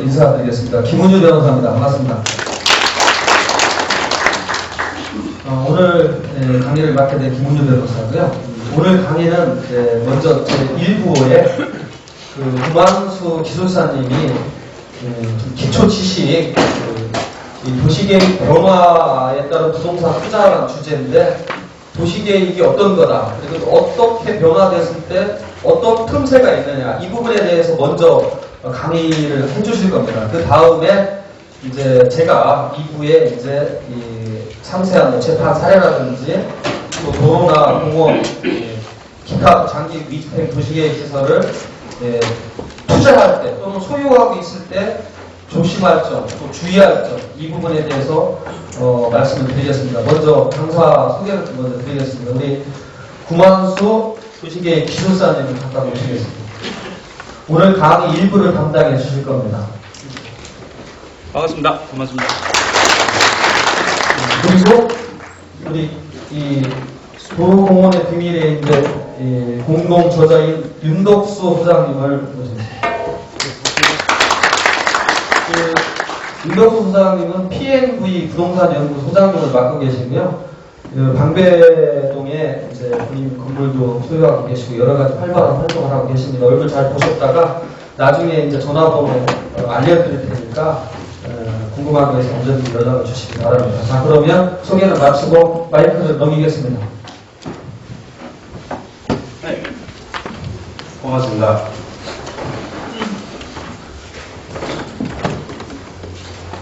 인사드리겠습니다. 김은주 변호사입니다. 반갑습니다. 오늘 강의를 맡게 된 김은주 변호사고요. 오늘 강의는 먼저 제1부에 구만수 기술사님이 기초 지식, 이 도시계획 변화에 따른 부동산 투자라는 주제인데, 도시계획이 어떤 거다, 그리고 어떻게 변화됐을 때 어떤 틈새가 있느냐, 이 부분에 대해서 먼저 강의를 해주실 겁니다. 그 다음에 이제 제가 2부에 이제 이 상세한 재판 사례라든지 또 도로나 공원, 기타 장기 위주택 도시계획 시설을 투자할 때 또는 소유하고 있을 때 조심할 점, 또 주의할 점, 이 부분에 대해서 말씀을 드리겠습니다. 먼저 강사 소개를 먼저 드리겠습니다. 우리 구만수 도시계획 기술사님을 잠깐 모시겠습니다. 오늘 강의 일부를 담당해 주실 겁니다. 반갑습니다. 고맙습니다. 그리고 우리 이 도로공원의 비밀에 있는 공동 저자인 윤덕수 소장님을 모십니다. 윤덕수 소장님은 PNV 부동산 연구 소장님을 맡고 계시고요. 방배동에 이제 본인 건물도 소유하고 계시고 여러 가지 활발한 활동을 하고 계십니다. 얼굴 잘 보셨다가 나중에 이제 전화번호 알려드릴 테니까 궁금한 거에서 언제든지 연락을 주시기 바랍니다. 자, 그러면 소개를 마치고 마이크를 넘기겠습니다. 네. 고맙습니다.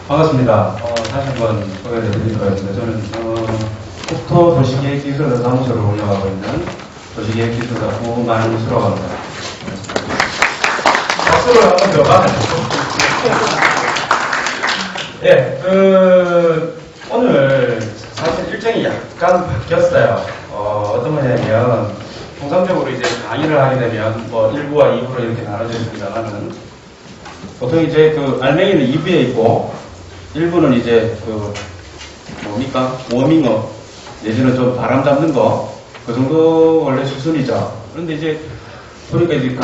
반갑습니다. 다시 한번 소개를 드리도록 하겠습니다. 저는 국토 도시계획 기술사 사무소를 운영하고 있는 도시계획 기술사 구만수라고 합니다. 박수를 한번 더 받아요. 예, 오늘 사실 일정이 약간 바뀌었어요. 어떤 거냐면, 통상적으로 이제 강의를 하게 되면, 1부와 2부로 이렇게 나눠져 있습니다만은, 보통 이제 알맹이는 2부에 있고, 1부는 이제 워밍업, 내지는 좀 바람 잡는 거, 그 정도 원래 수순이죠. 그런데 이제, 보니까 이제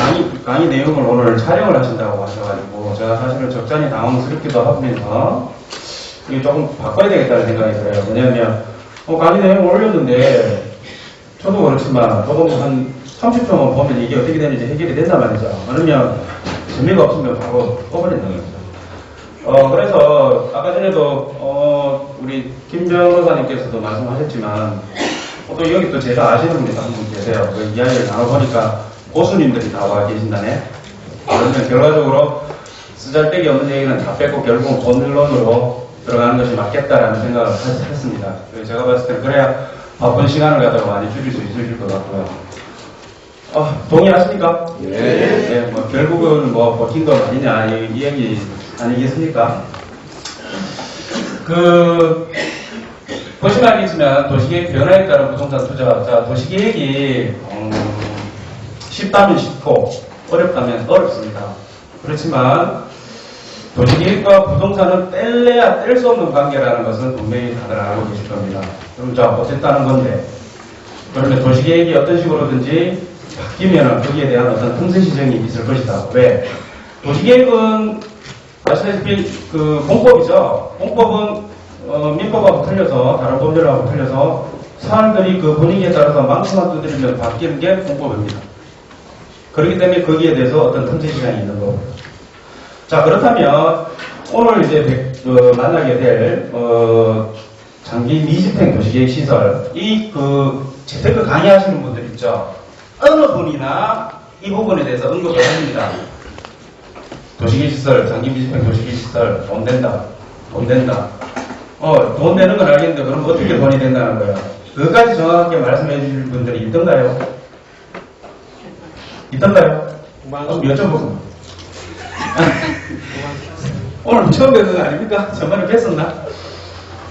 강의 내용을 오늘 촬영을 하신다고 하셔가지고, 제가 사실은 적잖이 당황스럽기도 하면서, 이게 조금 바꿔야 되겠다는 생각이 들어요. 왜냐하면, 강의 내용을 올렸는데, 저도 그렇지만, 조금 한 30초만 보면 이게 어떻게 되는지 해결이 된단 말이죠. 그러면, 재미가 없으면 바로 꺼버린다는 거죠. 그래서, 아까 전에도, 우리 김 변호사님께서도 말씀하셨지만, 또 여기 또 제가 아시는 분이 한 분 계세요. 그 이야기를 나눠보니까, 고수님들이 다 와 계신다네. 그러면 결과적으로 쓰잘데기 없는 얘기는 다 뺏고 결국 본론으로 들어가는 것이 맞겠다라는 생각을 했습니다. 제가 봤을 때 그래야 바쁜 시간을 갖다가 많이 줄일 수 있을 것 같고요. 동의하십니까? 예. 네, 결국은 버틴 거 아니냐 이 얘기 아니겠습니까? 보시면 알겠지만 도시계획 변화에 따른 부동산 투자, 자 도시계획이 쉽다면 쉽고 어렵다면 어렵습니다. 그렇지만 도시계획과 부동산은 뗄래야 뗄 수 없는 관계라는 것은 분명히 다들 알고 계실 겁니다. 그럼 자 어쨌다는 건데, 그러면 도시계획이 어떤 식으로든지 바뀌면 거기에 대한 어떤 틈새 시정이 있을 것이다. 왜? 도시계획은 아시다시피 공법이죠. 공법은 민법하고 틀려서, 다른 법률하고 틀려서 사람들이 그 분위기에 따라서 망치만 두드리면 바뀌는 게 공법입니다. 그렇기 때문에 거기에 대해서 어떤 틈새 시간이 있는 거고. 자, 그렇다면 오늘 이제 만나게 될 장기 미집행 도시계획 시설, 재테크 강의하시는 분들 있죠. 어느 분이나 이 부분에 대해서 언급을 합니다. 도시계획 시설, 장기 미집행 도시계획 시설, 돈 된다. 돈 된다. 돈 되는 건 알겠는데 그럼 어떻게 돈이 된다는 거예요? 그것까지 정확하게 말씀해 주실 분들이 있던가요? 있던가요? 여쭤보세요. 오늘 처음 뵙는 거 아닙니까? 전번에 뵀었나?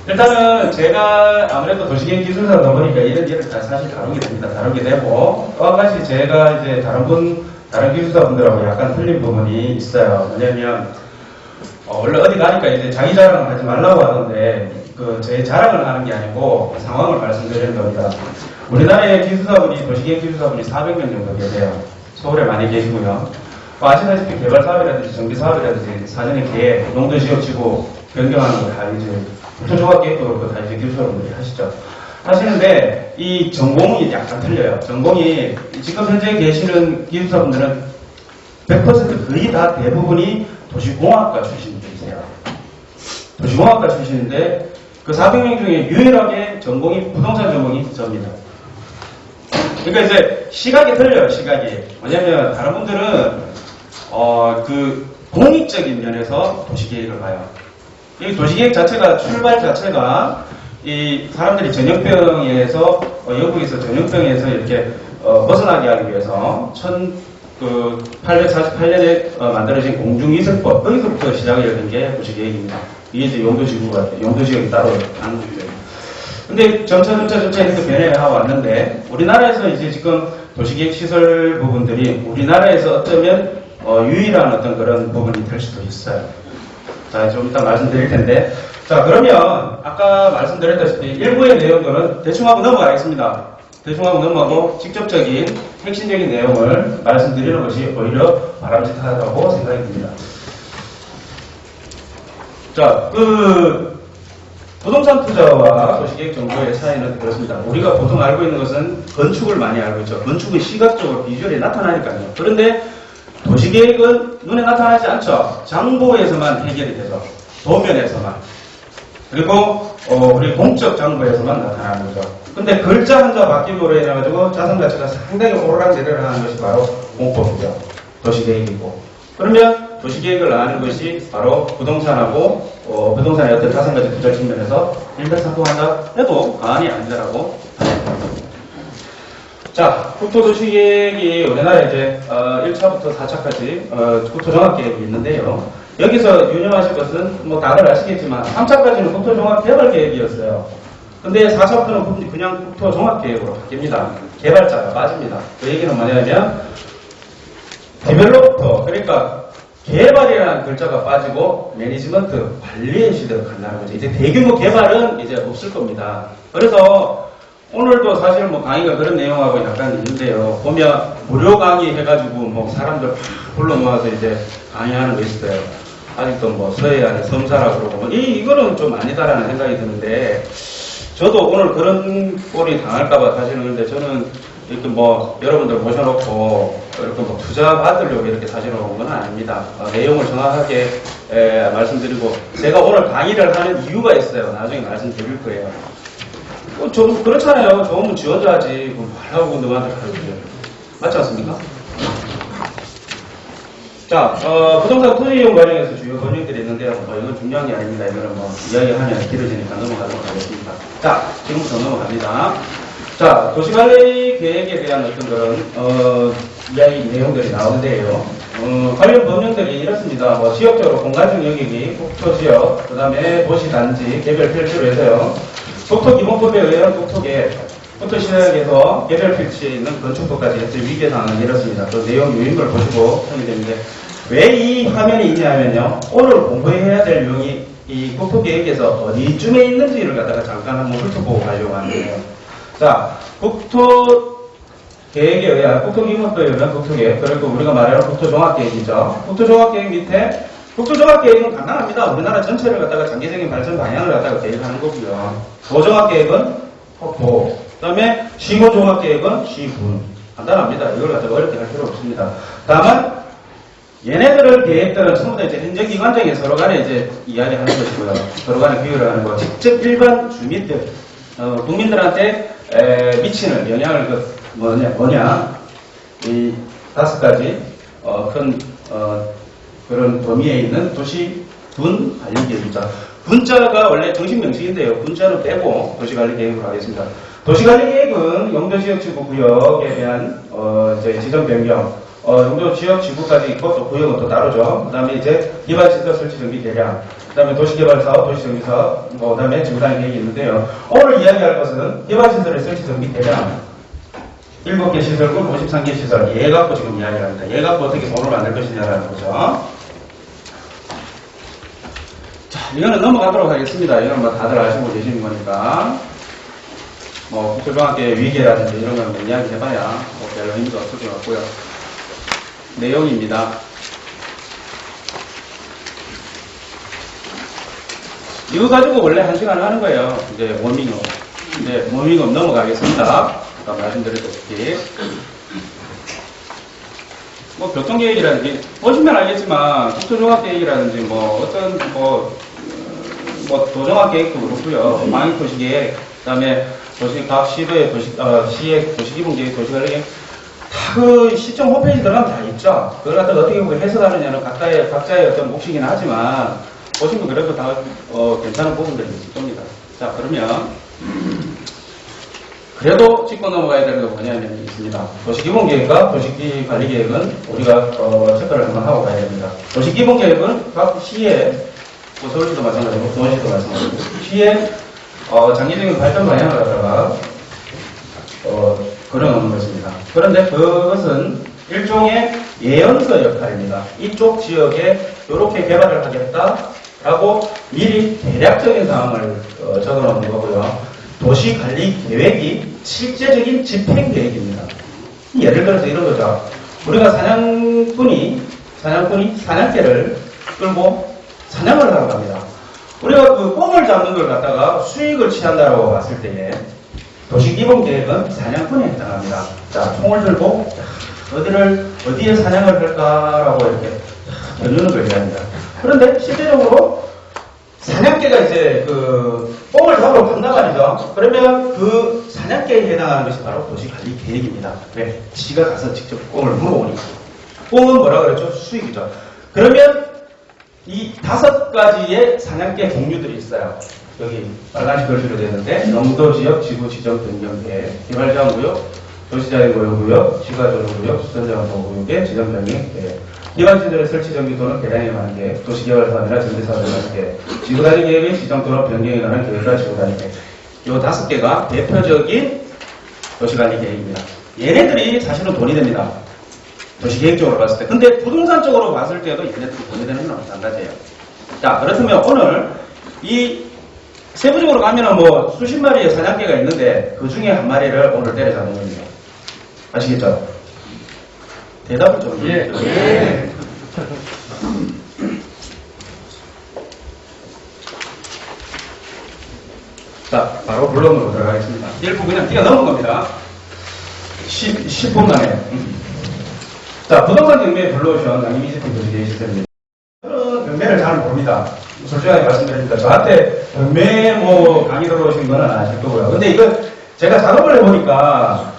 일단은 제가 아무래도 도시계획 기술사다 보니까 이런 일을 다 사실 다루게 됩니다. 다루게 되고, 또 한 가지 제가 이제 다른 기술사분들하고 약간 틀린 부분이 있어요. 왜냐면, 원래 어디 가니까 이제 자기 자랑을 하지 말라고 하던데, 제 자랑을 하는 게 아니고 상황을 말씀드리는 겁니다. 우리나라의 기술사분이, 도시계획 기술사분이 400명 정도 계세요. 서울에 많이 계시고요. 뭐 아시다시피 개발 사업이라든지 정비 사업이라든지 사전에 계획, 용도 지역 지구 변경하는 거 다 이제 국토종합계획도 그렇고 다 이제 교수여러분들이 하시죠. 하시는데 이 전공이 약간 틀려요. 전공이 지금 현재 계시는 기술사분들은 100% 거의 다 대부분이 도시공학과 출신들이세요. 도시공학과 출신인데 그 400명 중에 유일하게 전공이 부동산 전공이 접니다. 그러니까 이제 시각이 틀려요. 시각이. 왜냐면 다른 분들은 그 공익적인 면에서 도시계획을 봐요. 이 도시계획 자체가 출발 자체가 이 사람들이 전염병에서 영국에서 전염병에서 이렇게 벗어나게 하기 위해서 1848년에 만들어진 공중위생법 거기서부터 시작이 된 게 도시계획입니다. 이게 이제 용도지역이 따로 하는 거죠. 근데 점차 이렇게 변해가 왔는데 우리나라에서 이제 지금 도시계획 시설 부분들이 우리나라에서 어쩌면 유일한 어떤 그런 부분이 될 수도 있어요. 자, 좀 이따 말씀드릴 텐데. 자, 그러면 아까 말씀드렸다시피 일부의 내용들은 대충 하고 넘어가겠습니다. 대충 하고 넘어가고 직접적인 핵심적인 내용을 말씀드리는 것이 오히려 바람직하다고 생각이 듭니다. 자, 부동산 투자와 도시계획 정보의 차이는 그렇습니다. 우리가 보통 알고 있는 것은 건축을 많이 알고 있죠. 건축은 시각적으로 비주얼이 나타나니까요. 그런데 도시계획은 눈에 나타나지 않죠. 장보에서만 해결이 되죠. 도면에서만. 그리고 우리 공적 장부에서만 나타나는 거죠. 근데 글자 한자 바뀜으로 인해가지고 자산 가치가 상당히 오르락내리락 하는 것이 바로 공법이죠. 도시계획이고. 그러면 도시계획을 아는 것이 바로 부동산하고 부동산의 어떤 자산가치 투자 측면에서 일맥상통한다 해도 과언이 아니다라고 합니다. 자, 국토도시계획이 우리나라에 이제 1차부터 4차까지 국토종합계획이 있는데요. 여기서 유념하실 것은 뭐 다들 아시겠지만 3차까지는 국토종합개발계획이었어요. 근데 4차부터는 그냥 국토종합계획으로 바뀝니다. 개발자가 빠집니다. 그 얘기는 뭐냐면 디벨롭터, 그러니까 개발이라는 글자가 빠지고 매니지먼트, 관리의 시대로 간다는 거죠. 이제 대규모 개발은 이제 없을 겁니다. 그래서 오늘도 사실 뭐 강의가 그런 내용하고 약간 있는데요. 보면 무료 강의 해가지고 뭐 사람들 불러 모아서 이제 강의하는 거 있어요. 아직도 뭐 서해안에 섬사라고 그러고 뭐 이거는 좀 아니다라는 생각이 드는데 저도 오늘 그런 꼴이 당할까봐 사실은 근데 저는 이렇게 뭐 여러분들 모셔놓고 이렇게 뭐 투자 받으려고 이렇게 사실 온 건 아닙니다. 내용을 정확하게 말씀드리고 제가 오늘 강의를 하는 이유가 있어요. 나중에 말씀드릴 거예요. 좀 그렇잖아요. 좋으면 지원자 하지. 말라고 누구한테 가르쳐줘요. 맞지 않습니까? 자, 부동산 투자이용 과정에서 주요 권역들이 있는데요. 이건 중요한 게 아닙니다. 이거는 뭐 이야기하면 길어지니까 넘어가도록 하겠습니다. 자, 지금부터 넘어갑니다. 자, 도시관리 계획에 대한 어떤 그런 이야기 내용들이 나오는데요. 관련 법령들이 이렇습니다. 뭐 지역적으로 공간적 영역이 국토지역, 그 다음에 도시단지 개별 필지로 해서요. 국토기본법에 의한 국토계획, 부터 시작해서 개별 필지에 있는 건축법까지 해서 위계사항은 이렇습니다. 그 내용 유인물 보시고 하면 되는데 왜 이 화면이 있냐면요. 오늘 공부해야 될 내용이 이 국토계획에서 어디쯤에 있는지를 갖다가 잠깐 한번 훑어보고 가려고 하는데요. 자, 국토계획에 의한 국토기본법에 의한 국토계획, 그리고 우리가 말하는 국토종합계획이죠. 국토종합계획 밑에 국토종합계획은 간단합니다. 우리나라 전체를 갖다가 장기적인 발전 방향을 갖다가 계획하는 거고요. 도종합계획은 도, 그 다음에 시군종합계획은 시군. 간단합니다. 이걸 갖다가 어렵게 할 필요 없습니다. 다만 얘네들을 계획들은 전부 다 이제 행정기관장이 서로 간에 이제 이야기하는 것이고요. 서로 간에 비교를 하는 거. 직접 일반 주민들, 국민들한테 미치는 영향을 뭐냐, 이 5가지 큰 그런 범위에 있는 도시군 관리계획이죠. 군자가 원래 정식 명칭인데요. 군자는 빼고 도시관리계획으로 하겠습니다. 도시관리계획은 용도지역지구구역에 대한 이제 지정 변경, 용도지역지구까지 있고 또 구역은 또 따로죠. 그 다음에 이제 기반시설 설치 정비 계량, 그 다음에 도시개발사업, 도시정비사업, 그 다음에 지구단위 계획이 있는데요. 오늘 이야기할 것은 기반시설의 설치 정비 계량, 7개 시설군 53개 시설, 얘 갖고 지금 이야기를 합니다. 얘 갖고 어떻게 돈을 만들 것이냐라는 거죠. 자, 이거는 넘어가도록 하겠습니다. 이건 뭐 다들 아시고 계시는 거니까. 뭐, 국토종합계획 위계라든지 이런 걸 이야기 해봐야 뭐 별로 의미가 없을 것 같고요. 내용입니다. 이거 가지고 원래 1시간 하는 거예요. 이제 워밍업. 이제 워밍업 넘어가겠습니다. 아까 말씀드렸다시피. 뭐 교통계획이라든지, 보시면 알겠지만, 국토종합계획이라든지, 뭐, 어떤, 도정학 계획도 그렇고요. 망행도시계획, 그 다음에 각 시도의 시의 도시기본계획, 도시관리계획, 다 그 시청 홈페이지 들어가면 다 있죠. 그걸 갖다가 어떻게 보면 해석하느냐는 각자의 어떤 몫이긴 하지만, 보시면 그래도 다, 괜찮은 부분들이 있을 겁니다. 자, 그러면, 그래도 짚고 넘어가야 되는 게 뭐냐면 있습니다. 도시기본계획과 도시관리계획은 우리가, 체크를 한번 하고 가야 됩니다. 도시기본계획은 각 시에, 뭐 서울시도 마찬가지고, 수원시도 마찬가지고, 시의, 장기적인 발전 방향을 갖다가, 그려놓는 것입니다. 그런데 그것은 일종의 예언서 역할입니다. 이쪽 지역에 이렇게 개발을 하겠다라고 미리 대략적인 상황을 적어놓는 거고요. 도시관리계획이 실제적인 집행계획입니다. 예를 들어서 이런 거죠. 우리가 사냥꾼이 사냥개를 끌고 사냥을 하러 갑니다. 우리가 그 꽁을 잡는 걸 갖다가 수익을 취한다고 봤을 때에 도시기본계획은 사냥꾼에 해당합니다. 자, 총을 들고 어디에 사냥을 할까라고 이렇게 견주는 걸 얘기합니다. 그런데 실제적으로 사냥개가 이제 그 꽁을 잡으러 간단 말이죠. 그러면 그 사냥개에 해당하는 것이 바로 도시관리계획입니다. 왜? 지가 가서 직접 꽁을 물어오니까. 꽁은 뭐라 그랬죠? 수익이죠. 그러면 이 5가지의 사냥개 종류들이 있어요. 여기 빨간색 글씨로 되어 있는데 영도지역 지구 지정 변경계획, 개발자원구역, 도시자연보호구역, 지가조정구역, 수선자원보호구역의 지정 변경계획, 기반시설의 설치 정비 또는 개량에 관한 계획, 도시개발 사업이나 정비사업에 관한 계획, 지구단위계획의 지정 또는 변경에 관한 계획과 지구단위계획. 이 5개가 대표적인 도시관리계획입니다. 얘네들이 사실은 돈이 됩니다. 도시계획적으로 봤을 때. 근데 부동산 쪽으로 봤을 때도 얘네들이 돈이 되는 건 마찬가지예요. 자, 그렇다면 오늘 이 세부적으로 가면은 뭐 수십 마리의 사냥개가 있는데 그 중에 한 마리를 오늘 때려잡는 겁니다. 아시겠죠? 대답을 좀 예. 예. 자, 바로 본론으로 들어가겠습니다. 1부 그냥 뛰어넘은 겁니다. 10분 만에. 자, 부동산 경매에 불러오신 양이미지팀 도시계획 시스템입니다. 저는 경매를 잘 모릅니다. 솔직하게 말씀드립니다. 저한테 경매 강의 들어오신 건 아실 거고요. 근데 이거 제가 작업을 해보니까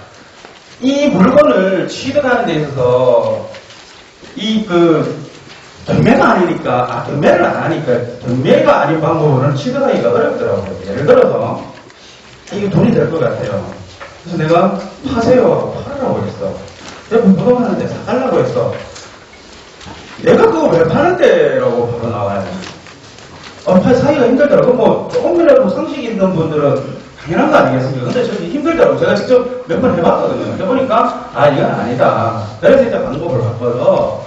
이 물건을 취득하는 데 있어서 경매가 아니니까, 경매를 안 하니까 경매가 아닌 방법으로는 취득하기가 어렵더라고요. 예를 들어서 이게 돈이 될 것 같아요. 그래서 내가 파세요. 팔으라고 했어. 내가 부동산한테 사달라고 했어. 내가 그거 왜 파는데라고 바로 나와요. 사기가 힘들더라고. 뭐, 조금이라도 상식이 있는 분들은 당연한 거 아니겠습니까? 근데 저기 힘들더라고. 제가 직접 몇 번 해봤거든요. 해보니까, 이건 아니다. 그래서 일단 방법을 바꿔서,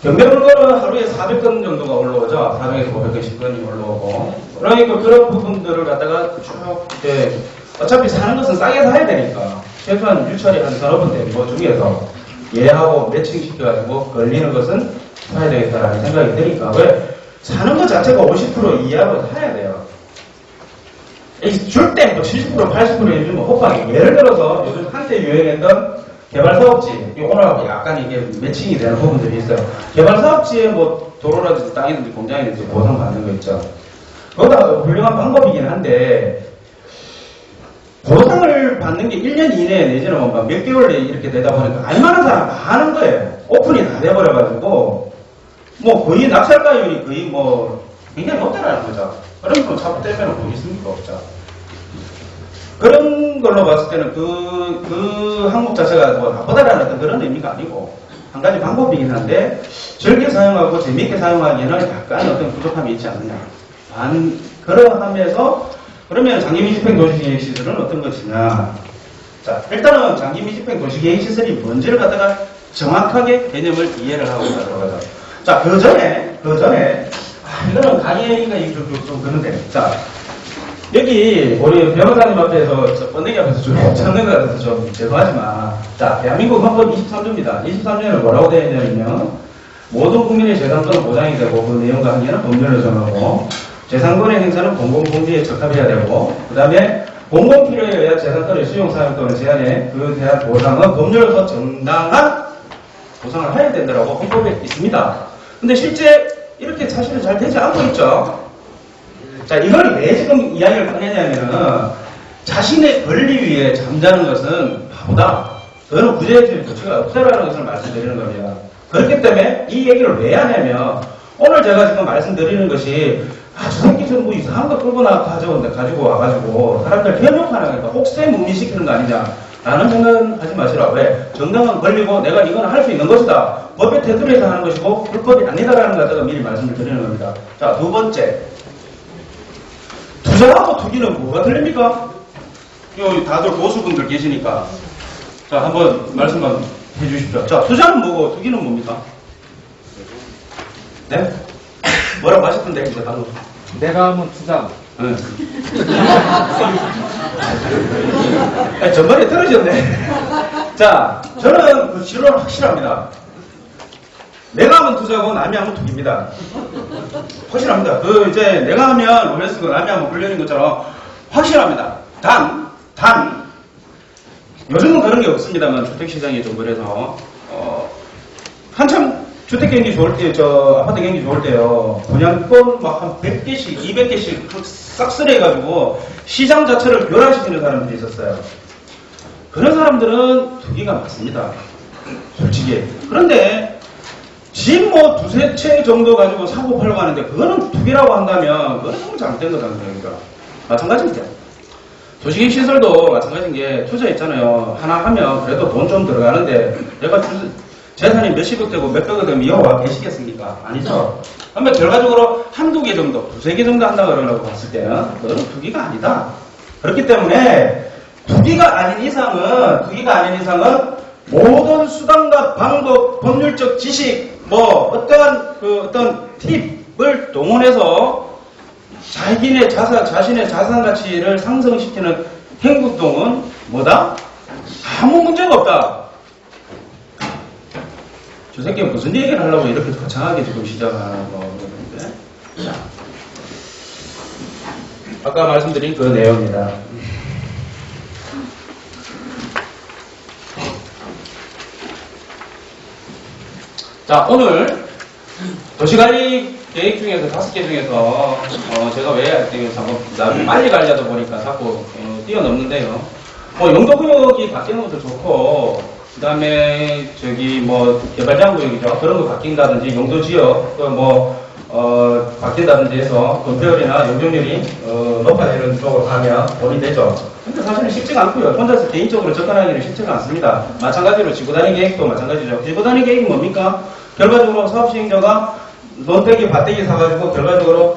경매 물건은 하루에 400건 정도가 올라오죠. 400에서 500건씩 건이 올라오고. 그러니까 그런 부분들을 갖다가 쭉, 이제, 어차피 사는 것은 싸게 사야 되니까. 최소한 유찰이 한 4번 되는 거 중에서 예하고 매칭시켜가지고 걸리는 것은 사야 되겠다라는 생각이 드니까. 왜? 사는 것 자체가 50% 이하로 사야 돼요. 줄 때 뭐 70%, 80% 해주면 호빵이. 예를 들어서 요즘 한때 유행했던 개발사업지, 오늘하고 약간 이게 매칭이 되는 부분들이 있어요. 개발사업지에 뭐 도로라든지 땅이든지 공장이든지 보상받는 거 있죠. 그거가 훌륭한 방법이긴 한데, 보상을 받는 게 1년 이내에 내지는 몇 개월 내에 이렇게 되다 보니까 알만한 사람 다 하는 거예요. 오픈이 다 돼버려가지고, 뭐 거의 낙찰가율이 거의 뭐 굉장히 높다라는 거죠. 그럼 자꾸 떼면 돈 있습니까? 없죠. 그런 걸로 봤을 때는 그 항목 자체가 뭐 나쁘다라는 어떤 그런 의미가 아니고 한 가지 방법이긴 한데 즐겨 사용하고 재미있게 사용하기에는 약간 어떤 부족함이 있지 않느냐. 그러하면서 그러면 장기밀집행 도시계획 시설은 어떤 것이냐. 자, 일단은 장기밀집행 도시계획 시설이 뭔지를 갖다가 정확하게 개념을 이해를 하고 가도록 하죠. 자, 그 전에, 이거는 강의가 좀 그런데. 자, 여기, 우리 변호사님 앞에서, 번데기 앞에서 좀 찾는 것 같아서 좀 죄송하지만, 자, 대한민국 헌법 23조입니다. 23조에는 뭐라고 되어 있냐면요. 모든 국민의 재산 또는 보장이 되고, 그 내용과 한계는 법률로 정하고, 재산권의 행사는 공공공지에 적합해야 되고, 그 다음에 공공필요에 의한 재산권의 수용, 사용 또는 제한에 그에 대한 보상은 법률에서 정당한 보상을 해야 된다고 헌법에 있습니다. 근데 실제 이렇게 사실은 잘 되지 않고 있죠. 자, 이걸 왜 지금 이야기를 꺼내냐면은 자신의 권리 위에 잠자는 것은 바보다. 그거는 구제해줄 조치가 없다라는 것을 말씀드리는 겁니다. 그렇기 때문에 이 얘기를 왜 하냐면 오늘 제가 지금 말씀드리는 것이 저 새끼 뭐 이상한 거 끌고 가지고 와가지고 사람들 현혹하는 거니까 혹세 묵리시키는 거 아니냐 라는 생각은 하지 마시라. 왜? 정당한 권리고 내가 이건 할 수 있는 것이다. 법의 테두리에서 하는 것이고 불법이 아니다라는 거 갖다가 미리 말씀을 드리는 겁니다. 자, 두 번째, 투자하고 투기는 뭐가 틀립니까? 여기 다들 고수분들 계시니까 자, 한번 말씀만 해주십시오. 자, 투자는 뭐고 투기는 뭡니까? 네? 뭐라고 하셨던데 이제 방금? 내가 하면 투자. 응. 전반에 떨어졌네. 자, 저는 그 실로는 확실합니다. 내가 하면 투자고 남이 하면 투기입니다. 확실합니다. 그 이제 내가 하면 로맨스고 남이 하면 불륜인 것처럼 확실합니다. 단 요즘은 그런 게 없습니다만 주택시장이 좀 그래서 한참 주택 경기 좋을 때, 아파트 경기 좋을 때요, 분양권 막 한 100개씩, 200개씩 싹쓸이해가지고 시장 자체를 교란시키는 사람들이 있었어요. 그런 사람들은 투기가 맞습니다. 솔직히. 그런데 집 뭐 두세 채 정도 가지고 사고 팔고 하는데 그거는 투기라고 한다면 그거는 정말 잘못된 거라는 겁니다. 마찬가지입니다. 조식인 시설도 마찬가지인 게 투자 있잖아요. 하나 하면 그래도 돈 좀 들어가는데 내가 재산이 몇십억 되고 몇백억 되면 여와 계시겠습니까? 아니죠. 그러면 결과적으로 한두 개 정도, 두세 개 정도 한다 그러라고 봤을 때는 그거는 투기가 아니다. 그렇기 때문에 투기가 아닌 이상은 모든 수단과 방법, 법률적 지식, 뭐 어떤 팁을 동원해서 자신의 자산 가치를 상승시키는 행동은 뭐다? 아무 문제가 없다. 저 새끼가 무슨 얘기를 하려고 이렇게 거창하게 지금 시작하는 거였는데. 자, 아까 말씀드린 그 내용입니다. 자, 오늘 도시관리 계획 중에서 5개 중에서 제가 왜 자꾸 빨리 가려다 보니까 자꾸 뛰어넘는데요. 용도구역이 바뀌는 것도 좋고, 그 다음에 개발장구역이죠. 그런 거 바뀐다든지 용도지역 바뀐다든지 해서 건폐율이나 용적률이 높아지는 쪽으로 가면 돈이 되죠. 근데 사실은 쉽지가 않고요. 혼자서 개인적으로 접근하기는 쉽지가 않습니다. 마찬가지로 지구단위 계획도 마찬가지죠. 지구단위 계획이 뭡니까? 결과적으로 사업시행자가 논떼기, 밭떼기 사가지고 결과적으로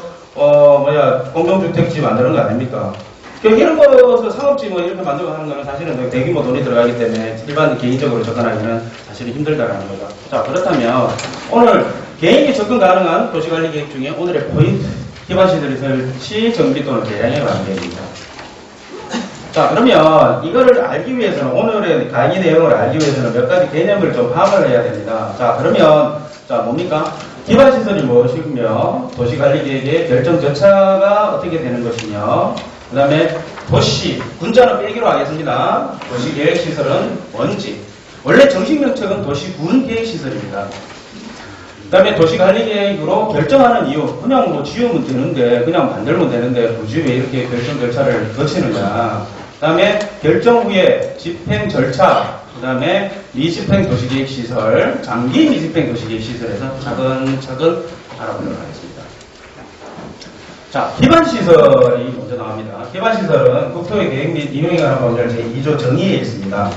공동주택지 만드는 거 아닙니까? 이런 것을 상업지 이렇게 만들고 하는 거는 사실은 대규모 돈이 들어가기 때문에 일반 개인적으로 접근하기는 사실은 힘들다라는 거죠. 자, 그렇다면 오늘 개인이 접근 가능한 도시관리 계획 중에 오늘의 포인트, 기반시설의 설치, 정비 또는 개량에 관한 계획입니다. 자, 그러면 이거를 알기 위해서는, 오늘의 강의 내용을 알기 위해서는 몇 가지 개념을 좀 파악을 해야 됩니다. 자, 그러면, 뭡니까? 기반시설이 무엇이며, 도시관리계획의 결정 절차가 어떻게 되는 것이며, 그 다음에 도시, 군자는 빼기로 하겠습니다. 도시계획시설은 뭔지. 원래 정식 명칭은 도시군계획시설입니다. 그 다음에 도시관리계획으로 결정하는 이유. 그냥 지으면 되는데, 그냥 만들면 되는데, 굳이 왜 이렇게 결정 절차를 거치느냐. 그 다음에 결정 후에 집행 절차, 그 다음에 미집행 도시계획시설, 장기 미집행 도시계획시설에서 차근차근 알아보도록 하겠습니다. 자, 기반시설이 먼저 나옵니다. 기반시설은 국토의 계획 및 이용에 관한 법률 제2조 정의에 있습니다.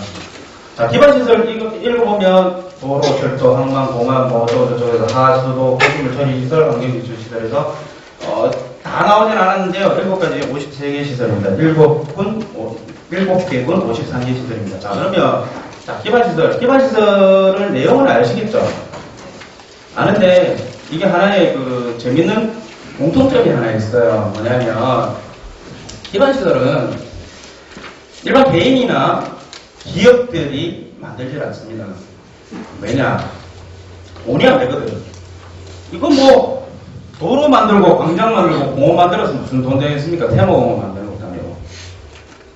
자, 기반시설 이거 읽어보면 도로, 철도, 항만, 공항, 저쪽에서 하수도, 고수물 처리 시설, 환경기술 시설에서 다 나오진 않았는데요. 7가지 53개 시설입니다. 7개군 53개 시설입니다. 자, 그러면 기반시설을 내용을 아시겠죠? 아는데 이게 하나의 재밌는 공통점이 하나 있어요. 뭐냐면 기반시설은 일반 개인이나 기업들이 만들질 않습니다. 왜냐? 돈이 안 되거든. 이건 도로 만들고 광장 만들고 공원 만들어서 무슨 돈 되겠습니까? 태모공원 만드는 것도 아니고.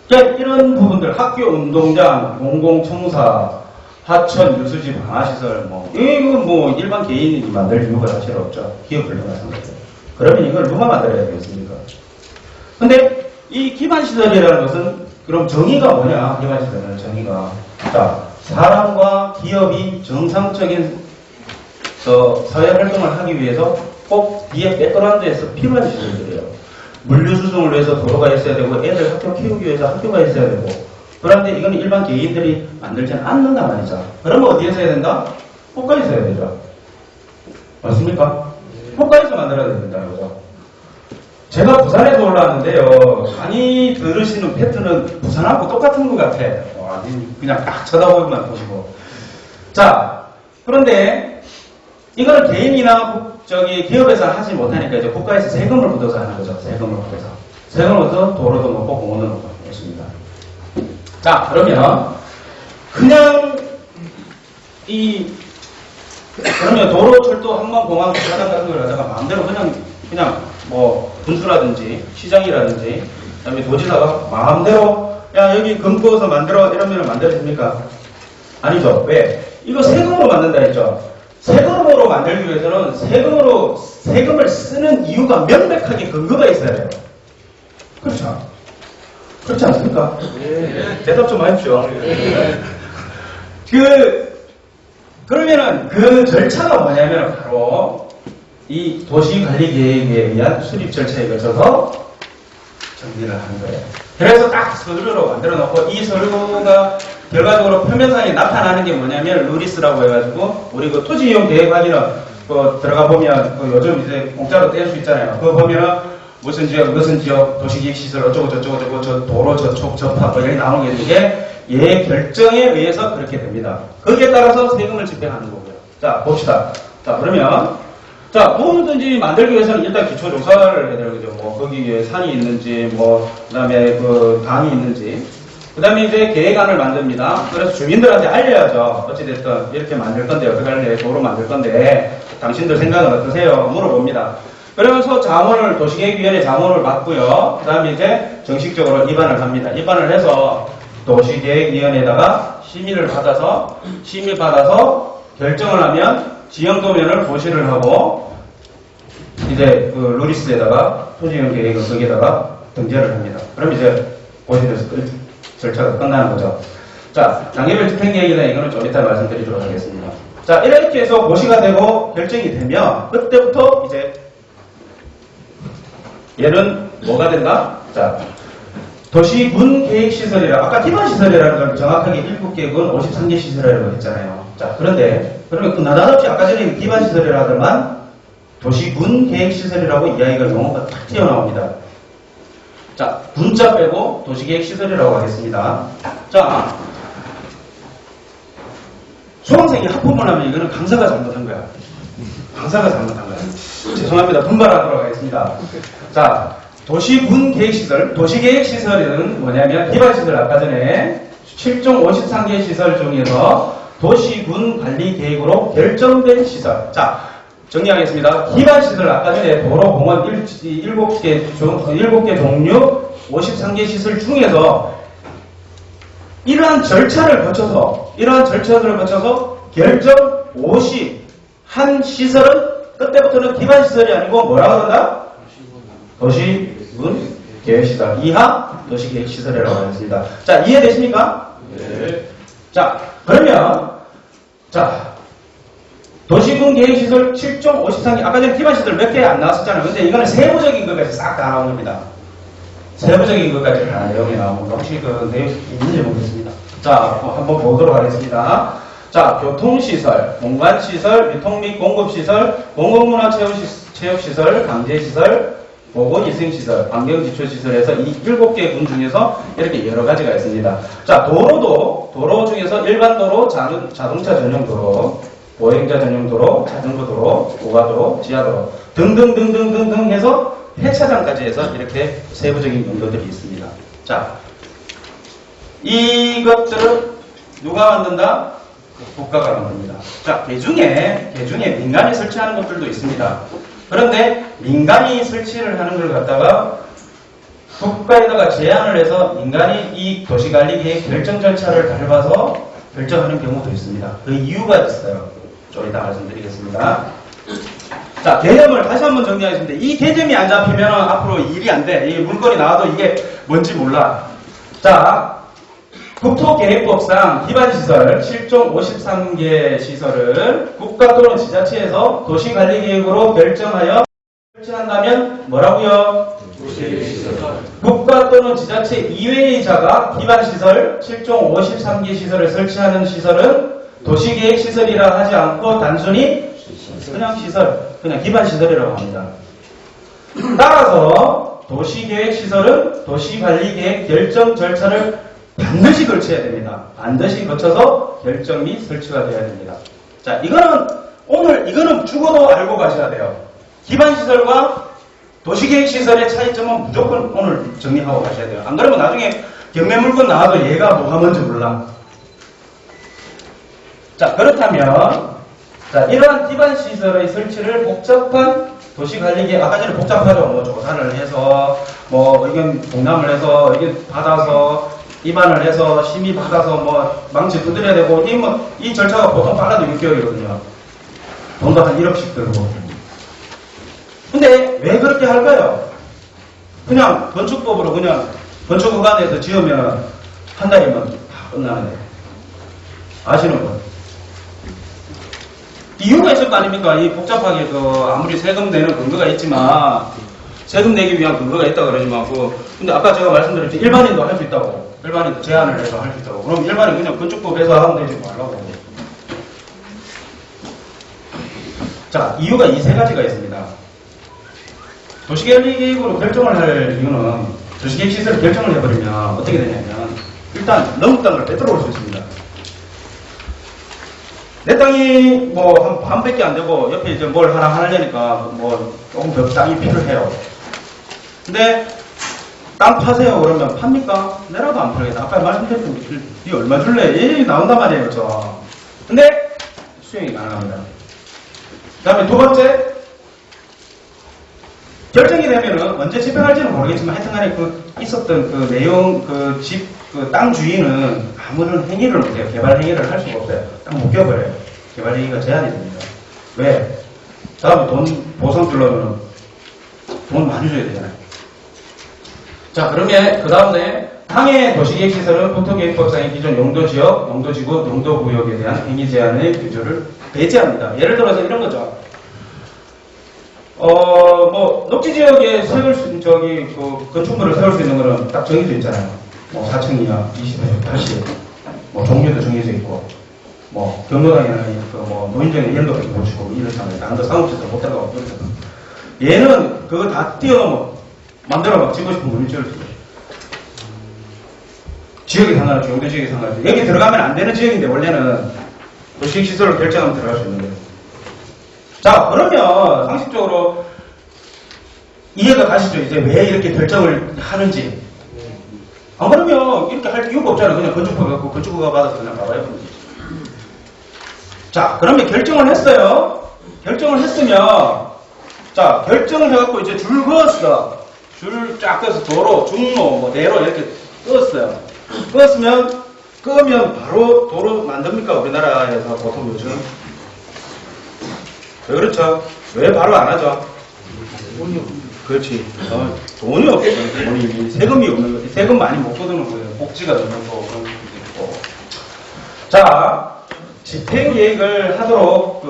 그러니까 이런 부분들, 학교 운동장, 공공청사, 하천, 유수지, 방화시설, 이거 일반 개인이 만들 이유가 사실 없죠. 기업들도 마찬가지죠. 그러면 이걸 누가 만들어야 되겠습니까? 근데 이 기반시설이라는 것은 그럼 정의가 뭐냐? 기반시설은 정의가. 자, 사람과 기업이 정상적인 사회활동을 하기 위해서 꼭 뒤에 백그라운드에서 필요한 시설들이에요. 물류 수송을 위해서 도로가 있어야 되고 애들 학교 키우기 위해서 학교가 있어야 되고 그런데 이건 일반 개인들이 만들지는 않는단 말이죠. 그러면 어디에서 해야 된다? 국가에서 해야 되죠. 맞습니까? 국가에서 만들어야 된다는 거죠. 제가 부산에서 올라왔는데요. 많이 들으시는 패턴은 부산하고 똑같은 것 같아. 그냥 딱 쳐다보기만 보시고. 자, 그런데 이거는 개인이나 기업에서 하지 못하니까 이제 국가에서 세금을 묻어서 하는 거죠. 세금을 묻어서. 세금을 묻어서 도로도 먹고 공원도 먹고 있습니다. 자, 그러면 그냥 그러면 도로, 철도, 항만, 공항, 공사장 같은 걸 하다가 마음대로 그냥 군수라든지 시장이라든지 그다음에 도지사가 마음대로 야 여기 금 구워서 만들어 이러면 만들어집니까? 아니죠. 왜? 이거 세금으로 만든다 했죠. 세금으로 만들기 위해서는 세금을 쓰는 이유가 명백하게 근거가 있어야 돼요. 그렇죠? 그렇지 않습니까? 네. 대답 좀 하십시오. 그러면은 그 절차가 뭐냐면 바로 이 도시관리계획에 의한 수립 절차에 거쳐서 정리를 하는 거예요. 그래서 딱 서류로 만들어 놓고 이 서류가 결과적으로 표면상에 나타나는 게 뭐냐면 루리스라고 해가지고 우리 그 토지 이용 계획 확인은 들어가 보면 요즘 이제 공짜로 뗄 수 있잖아요. 그거 보면은 무슨 지역 도시계획 시설 어쩌고 저쩌고 저 도로 저촉 저파 여기 나오는 게 얘 결정에 의해서 그렇게 됩니다. 거기에 따라서 세금을 집행하는 거고요. 자 봅시다. 자 그러면 뭐든지 만들기 위해서는 일단 기초 조사를 해야 되는 거죠. 거기에 산이 있는지, 그다음에 강이 있는지. 그다음에 이제 계획안을 만듭니다. 그래서 주민들한테 알려야죠. 어찌됐든 이렇게 만들 건데 어떻게 할래? 도로 만들 건데 당신들 생각은 어떠세요? 물어봅니다. 그러면서 도시계획위원회 자문을 받고요. 그다음에 이제 정식적으로 입안을 합니다. 입안을 해서 도시계획위원회에다가 심의를 받아서 결정을 하면 지형도면을 고시를 하고 이제 그 루리스에다가 토지이용 계획을 거기에다가 등재를 합니다. 그럼 이제 고시돼서 절차가 끝나는 거죠. 자, 장애별 집행계획이나 이거는 좀 이따 말씀드리도록 하겠습니다. 자, 이렇게 해서 고시가 되고 결정이 되면 그때부터 이제 얘는 뭐가 된다? 자, 도시군계획시설이라 아까 기반시설이라는 걸 정확하게 7개 군 53개 시설이라고 했잖아요. 자, 그런데 그러면 나다없이 아까 전에 기반시설이라 하더만 도시군계획시설이라고 이야기가 용어가 탁 튀어나옵니다. 자, 군자 빼고 도시계획시설이라고 하겠습니다. 자, 수강생이 하품을 하면 이거는 강사가 잘못한 거야. 강사가 잘못한 거야. 죄송합니다. 분발하도록 하겠습니다. 자, 도시군계획시설, 도시계획시설은 뭐냐면 기반시설 아까 전에 7종 53개 시설 중에서 도시군관리계획으로 결정된 시설. 자, 정리하겠습니다. 기반시설 아까 전에 도로, 공원 7개 종류 53개 시설 중에서 이러한 절차를 거쳐서 결정 50한 시설은 그때부터는 기반시설이 아니고 뭐라고 그런다? 도시군계획시설 이하 도시계획시설이라고 하겠습니다. 자, 이해되십니까? 네. 자, 그러면 도시군계획시설 7종 53개 아까 전에 기반시설 몇 개 안 나왔었잖아요. 근데 이거는 세부적인 것까지 싹 다 나온 겁니다. 세부적인 것까지 다 내용이 나오고 혹시 그 내용이 있는지 모르겠습니다. 자, 한번 보도록 하겠습니다. 자, 교통시설, 공간시설, 유통 및 공급시설, 공공문화체육시설, 강제시설, 보건위생시설, 환경지표시설에서 이 7개 군 중에서 이렇게 여러 가지가 있습니다. 자, 도로 중에서 일반 도로, 자동차 전용 도로, 보행자 전용 도로, 자전거 도로, 고가도로, 지하도로 등등등등등등 해서 폐차장까지 해서 이렇게 세부적인 용도들이 있습니다. 자, 이것들은 누가 만든다? 국가가 만듭니다. 자, 개중에 민간이 설치하는 것들도 있습니다. 그런데 민간이 설치를 하는 걸 갖다가 국가에다가 제안을 해서 민간이 이 도시관리계획 결정 절차를 밟아서 결정하는 경우도 있습니다. 그 이유가 있어요. 좀 이따 말씀드리겠습니다. 자, 개념을 다시 한번 정리하겠습니다. 이 개념이 안 잡히면 앞으로 일이 안 돼. 이 물건이 나와도 이게 뭔지 몰라. 자, 국토계획법상 기반시설 7종 53개 시설을 국가 또는 지자체에서 도시관리계획으로 결정하여 설치한다면 뭐라고요? 국가 또는 지자체 이외의 자가 기반시설 7종 53개 시설을 설치하는 시설은 도시계획시설이라 하지 않고 단순히 그냥 시설, 그냥 기반시설이라고 합니다. 따라서 도시계획시설은 도시관리계획 결정 절차를 반드시 거쳐야 됩니다. 반드시 거쳐서 결정 및 설치가 되어야 됩니다. 자, 이거는 죽어도 알고 가셔야 돼요. 기반시설과 도시계획시설의 차이점은 무조건 오늘 정리하고 가셔야 돼요. 안 그러면 나중에 경매물건 나와도 얘가 뭐가 뭔지 몰라. 자, 그렇다면 자, 이러한 기반시설의 설치를 복잡한 도시관리계획, 아까 전에 복잡하죠. 뭐 조사를 해서 뭐 의견 공람을 해서 의견 받아서 입안을 해서 심의 받아서 뭐 망치 두드려야 되고 이 절차가 보통 빨라도 6개월이거든요. 돈도 한 1억씩 들고. 근데 왜 그렇게 할까요? 그냥 건축법으로 그냥 건축허가내에서 지으면 한 달이면 다 끝나는데. 아시는 분? 이유가 있을 거 아닙니까? 이 복잡하게 아무리 세금 내는 근거가 있지만 세금 내기 위한 근거가 있다 그러지만 근데 아까 제가 말씀드렸죠. 일반인도 할 수 있다고. 일반인도 제한을 해서 할 수 있다고. 그럼 일반인 그냥 건축법에서 하면 되지 말라고. 자, 이유가 이 세 가지가 있습니다. 도시계획으로 결정을 할 이유는 도시계획시설을 결정을 해버리면 어떻게 되냐면 일단 너무 땅을 빼들어올 수 있습니다. 내 땅이 뭐 한 반밖에 안 되고 옆에 이제 뭘 하나 하려니까 뭐 조금 더 땅이 필요해요. 근데 땅 파세요 그러면 팝니까? 내라도 안 팔겠다. 아까 말씀드렸던 니 얼마 줄래? 이 나온단 말이에요. 그렇죠? 근데 수용이 가능합니다. 그 다음에 두 번째 결정이 되면은 언제 집행할지는 모르겠지만 하여튼간에 있었던 그 내용 그 땅 주인은 아무런 행위를 못해요. 개발 행위를 할 수가 없어요. 딱 묶여버려요. 개발 행위가 제한이 됩니다. 왜? 다음에 돈 보상 주려면 돈 많이 줘야 되잖아요. 자, 그러면 그 다음에 항해 도시계획시설은 국토계획법상의 기존 용도지역, 용도지구, 용도구역에 대한 행위 제한의 규조를 배제합니다. 예를 들어서 이런 거죠. 녹지지역에 건축물을 세울 수 있는 거는 딱 정해져 있잖아요. 4층이야, 20회, 80, 종류도 정해져 있고, 경로당이나 노인정에 이런 것도 못 치고, 이렇잖아요. 남도 상업시설 못 들어가고, 그렇잖아. 얘는 그거 다 뛰어넘어. 맘대로 막 짓고 싶은 물을 지을 수 있어요. 지역에 상관없죠. 용도 지역에 상관없죠. 여기 들어가면 안 되는 지역인데, 원래는 도시시설을 결정하면 들어갈 수 있는 거예요. 자, 그러면 상식적으로 이해가 가시죠? 이제 왜 이렇게 결정을 하는지. 안 그러면 이렇게 할 이유가 없잖아요. 그냥 건축허가 갖고 건축허가 받아서 그냥 나와야 됩니다. 자, 그러면 결정을 했어요. 결정을 했으면, 자, 결정을 해갖고 이제 줄 그었어. 줄 쫙 그어서 도로, 중로, 대로 이렇게 그었어요. 끄면 바로 도로 만듭니까? 우리나라에서 보통 요즘. 왜 그렇죠? 왜 바로 안 하죠? 돈이 없는. 그렇지. 돈이 없어. 돈이 세금이 없는 거지. 세금 많이 못 걷는 거예요. 복지가 없는 거 그런 것도 있고. 자, 집행계획을 하도록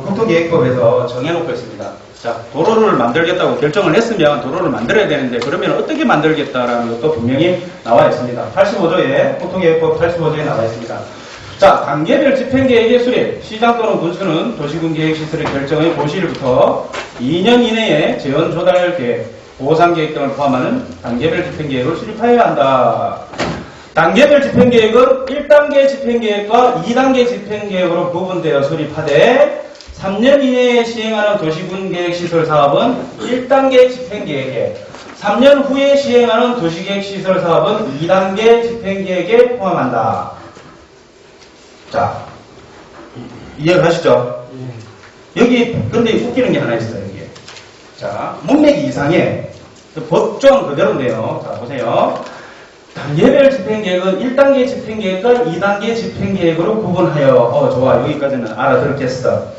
국토계획법에서 정해놓고 있습니다. 자, 도로를 만들겠다고 결정을 했으면 도로를 만들어야 되는데 그러면 어떻게 만들겠다라는 것도 분명히 나와 있습니다. 85조에 국토계획법 85조에 나와 있습니다. 자, 단계별 집행계획의 수립, 시장 또는 군수는 도시군계획시설의 결정의 고시일부터 2년 이내에 재원조달계획, 보상계획 등을 포함하는 단계별 집행계획을 수립하여야 한다. 단계별 집행계획은 1단계 집행계획과 2단계 집행계획으로 구분되어 수립하되 3년 이내에 시행하는 도시군계획시설 사업은 1단계 집행계획에 3년 후에 시행하는 도시계획시설 사업은 2단계 집행계획에 포함한다. 자, 이해가시죠? 여기 근데 웃기는 게 하나 있어요. 여기에 자, 문맥이 이상해. 법조항 그대로인데요. 자, 보세요. 단계별 집행계획은 1단계 집행계획과 2단계 집행계획으로 구분하여, 좋아. 여기까지는 알아들었겠어.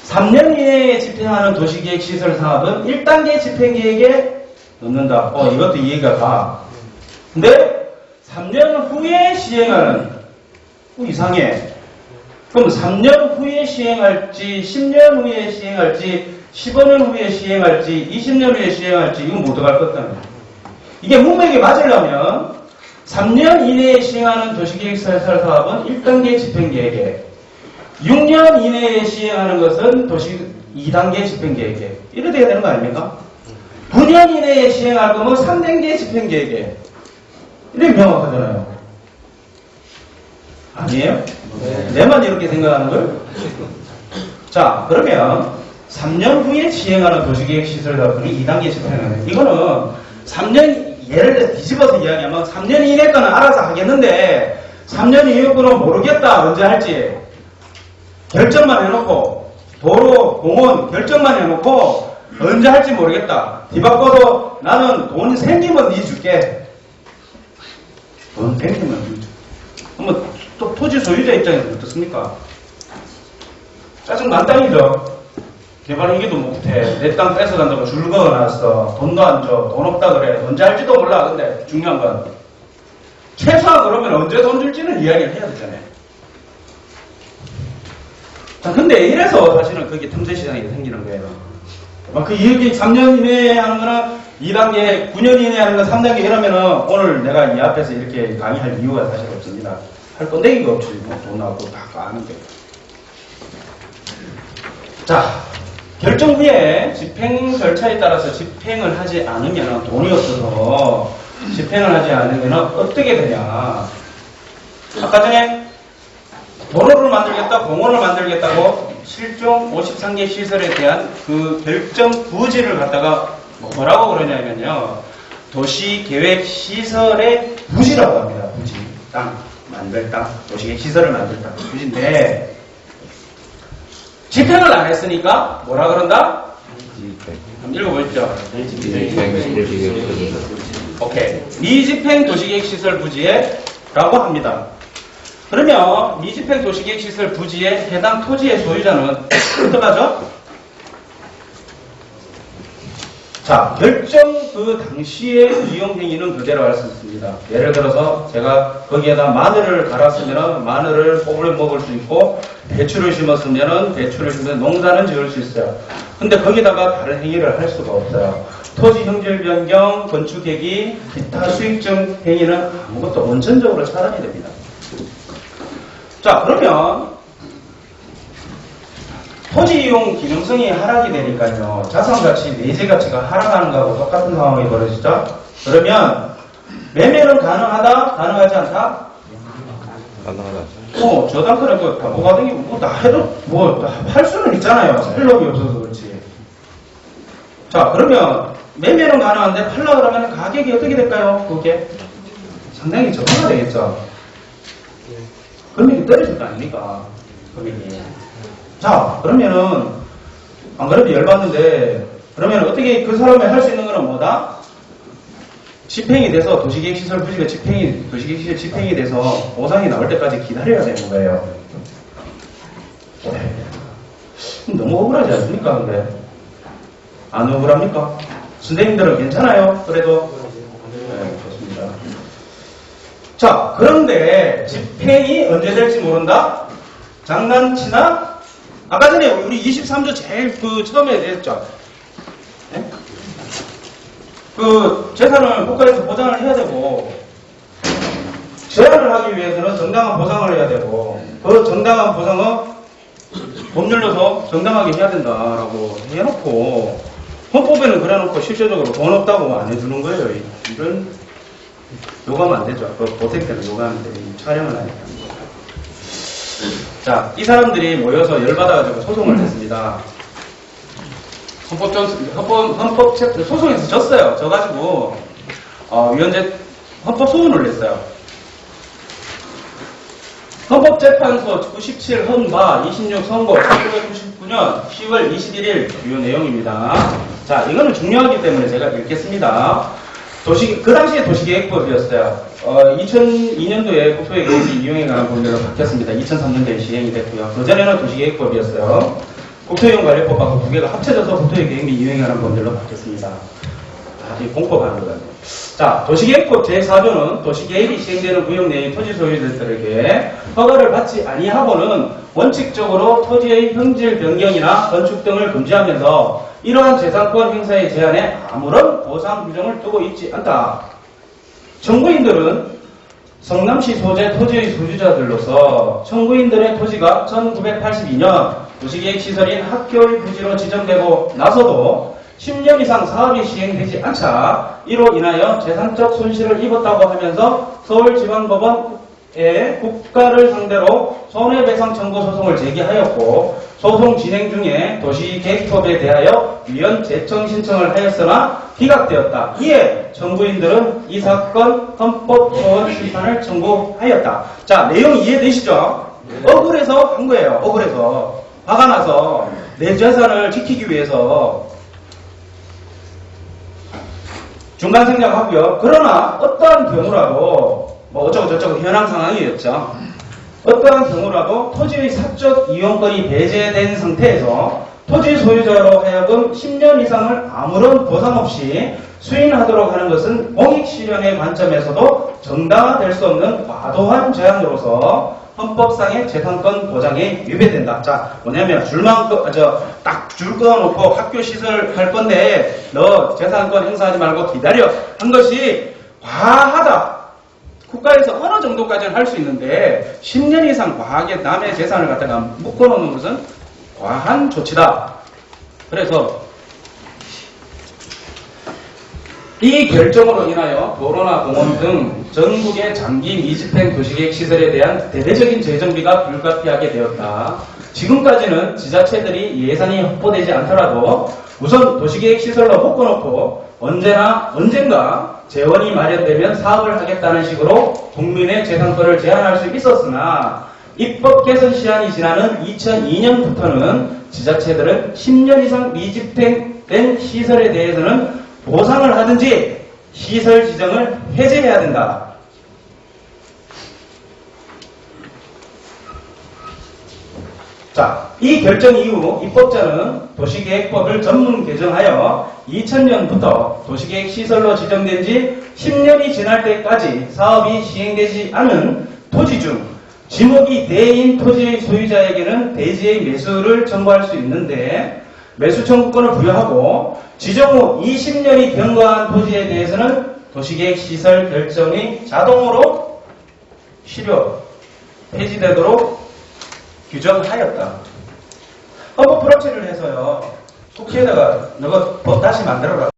3년 이내에 집행하는 도시계획 시설 사업은 1단계 집행계획에 넣는다. 이것도 이해가 가. 근데 3년 후에 시행하는, 이상해. 그럼 3년 후에 시행할지, 10년 후에 시행할지, 15년 후에 시행할지, 20년 후에 시행할지, 이건 못 들어갈 것 같다는 거예요. 이게 문맥이 맞으려면 3년 이내에 시행하는 도시계획시설 사업은 1단계 집행계획에, 6년 이내에 시행하는 것은 2단계 집행계획에, 이래 돼야 되는 거 아닙니까? 9년 이내에 시행할 거면 3단계 집행계획에, 이렇게 명확하잖아요. 아니에요? 네. 내만 이렇게 생각하는 거예요? 자, 그러면 3년 후에 시행하는 도시계획시설 사업이 2단계 집행하는, 이거는 3년, 예를 들어 뒤집어서 이야기하면 3년 이내 거는 알아서 하겠는데 3년 이후 거는 모르겠다. 언제 할지 결정만 해놓고, 도로, 공원 결정만 해놓고 언제 할지 모르겠다. 뒤바꿔서 나는 돈 생기면 네 줄게. 돈 생기면 네 줄게. 그러면 또 토지 소유자 입장에서 어떻습니까? 짜증 만땅이죠. 개발행위도 못해. 내 땅 뺏어간다고 줄 그어놨어. 돈도 안 줘. 돈 없다 그래. 언제 할지도 몰라. 근데 중요한 건 최소한 그러면 언제 돈 줄지는 이야기를 해야 되잖아요. 자, 근데 이래서 사실은 그게 틈새 시장이 생기는 거예요. 그 이야기 3년 이내에 하는 거는 2단계, 9년 이내에 하는 건 3단계 이러면은 오늘 내가 이 앞에서 이렇게 강의할 이유가 사실 없습니다. 할 건데 이거 없지. 돈 나오고 다 까는데. 자, 결정 후에 집행 절차에 따라서 집행을 하지 않으면 돈이 없어서 집행을 하지 않으면 어떻게 되냐. 아까 전에 도로를 만들겠다, 공원을 만들겠다고 실종 53개 시설에 대한 그 결정 부지를 갖다가 뭐라고 그러냐면요. 도시계획 시설의 부지라고 합니다. 부지. 땅, 만들 땅, 도시계획 시설을 만들 땅. 부지인데 집행을 안 했으니까 뭐라 그런다? 한번 읽어보십시오. 오케이. 미집행 도시계획시설 부지에 라고 합니다. 그러면 미집행 도시계획시설 부지에 해당 토지의 소유자는 어떡하죠? 자, 결정 그 당시의 이용행위는 그대로 할 수 있습니다. 예를 들어서 제가 거기에다 마늘을 갈았으면 마늘을 뽑을 먹을 수 있고 배추를 심었으면 배추를 심으면 농사는 지을 수 있어요. 근데 거기다가 다른 행위를 할 수가 없어요. 토지 형질 변경, 건축 해기, 기타 수익증 행위는 아무것도 원천적으로 차단이 됩니다. 자, 그러면 토지 이용 기능성이 하락이 되니까요. 자산가치, 내재가치가 하락하는 거하고 똑같은 상황이 벌어지죠. 그러면 매매는 가능하다? 가능하지 않다? 가능하다. 저 단가는 그 담보가등이 뭐 다 해도 뭐 할 수는 있잖아요. 살 놈이 없어서 그렇지. 자, 그러면 매매는 가능한데 팔라 그러면 가격이 어떻게 될까요? 그게 상당히 저가가 되겠죠. 금액이 떨어질 거 아닙니까? 금액이. 자, 그러면은, 안 그래도 열받는데, 그러면 어떻게 그 사람이 할 수 있는 거는 뭐다? 집행이 돼서 도시계획시설 부지가 도시계획시설 집행이 돼서 보상이 나올 때까지 기다려야 되는 거예요. 너무 억울하지 않습니까, 근데? 안 억울합니까? 선생님들은 괜찮아요? 그래도? 네, 좋습니다. 자, 그런데 집행이 언제 될지 모른다? 장난치나? 아까 전에 우리 23조 제일 처음에 했죠. 네? 재산을 국가에서 보장을 해야 되고, 제한을 하기 위해서는 정당한 보상을 해야 되고, 그 정당한 보상은 법률로서 정당하게 해야 된다라고 해놓고, 헌법에는 그래놓고 실제적으로 돈 없다고 안 해주는 거예요. 이런, 요구하면 안 되죠. 보색 때는 요구하면 돼. 촬영을 하니까. 자, 이 사람들이 모여서 열받아가지고 소송을 했습니다. 헌법 소송에서 졌어요. 져가지고, 헌법 소원을 냈어요. 헌법재판소 97 헌바 26 선고 1999년 10월 21일 주요 내용입니다. 자, 이거는 중요하기 때문에 제가 읽겠습니다. 그 당시에 도시계획법이었어요. 2002년도에 국토계획이 이용에 관한 법률로 바뀌었습니다. 2003년도에 시행이 됐고요. 그전에는 도시계획법이었어요. 국토이용관리법하고 두 개가 합쳐져서 국토계획이 이용에 관한 법률로 바뀌었습니다. 이 공법하는 거거든요. 자, 도시계획법 제4조는 도시계획이 시행되는 구역 내의 토지 소유자들에게 허가를 받지 아니하고는 원칙적으로 토지의 형질 변경이나 건축 등을 금지하면서 이러한 재산권 행사의 제한에 아무런 보상 규정을 두고 있지 않다. 청구인들은 성남시 소재 토지의 소유자들로서 청구인들의 토지가 1982년 도시계획시설인 학교의 부지로 지정되고 나서도 10년 이상 사업이 시행되지 않자 이로 인하여 재산적 손실을 입었다고 하면서 서울지방법원에 국가를 상대로 손해배상 청구 소송을 제기하였고 소송 진행 중에 도시계획법에 대하여 위헌 재청 신청을 하였으나 기각되었다. 이에 청구인들은 이 사건 헌법 소원 심판을 청구하였다. 자, 내용 이해되시죠? 억울해서 한 거예요. 억울해서. 화가 나서 내 재산을 지키기 위해서 중간 생략하고요. 그러나 어떠한 경우라도 뭐 어쩌고저쩌고 현황 상황이었죠. 어떠한 경우라도 토지의 사적 이용권이 배제된 상태에서 토지 소유자로 하여금 10년 이상을 아무런 보상 없이 수인하도록 하는 것은 공익실현의 관점에서도 정당화될 수 없는 과도한 제한으로서 헌법상의 재산권 보장에 위배된다. 자, 뭐냐면 딱 줄 끊어놓고 학교 시설 할 건데 너 재산권 행사하지 말고 기다려 한 것이 과하다. 국가에서 어느 정도까지는 할 수 있는데 10년 이상 과하게 남의 재산을 갖다가 묶어놓는 것은 과한 조치다. 그래서 이 결정으로 인하여 도로나 공원 등 전국의 장기 미집행 도시계획 시설에 대한 대대적인 재정비가 불가피하게 되었다. 지금까지는 지자체들이 예산이 확보되지 않더라도 우선 도시계획 시설로 묶어놓고 언젠가 재원이 마련되면 사업을 하겠다는 식으로 국민의 재산권을 제한할 수 있었으나 입법 개선 시한이 지나는 2002년부터는 지자체들은 10년 이상 미집행된 시설에 대해서는 보상을 하든지 시설 지정을 해제해야 된다. 자, 이 결정 이후 입법자는 도시계획법을 전문 개정하여 2000년부터 도시계획 시설로 지정된 지 10년이 지날 때까지 사업이 시행되지 않은 토지 중 지목이 대인 토지 소유자에게는 대지의 매수를 청구할 수 있는데 매수 청구권을 부여하고 지정 후 20년이 경과한 토지에 대해서는 도시계획 시설 결정이 자동으로 폐지되도록 규정하였다. 헌법 불합치를 해서요. 국회에다가 너가 법 다시 만들어라.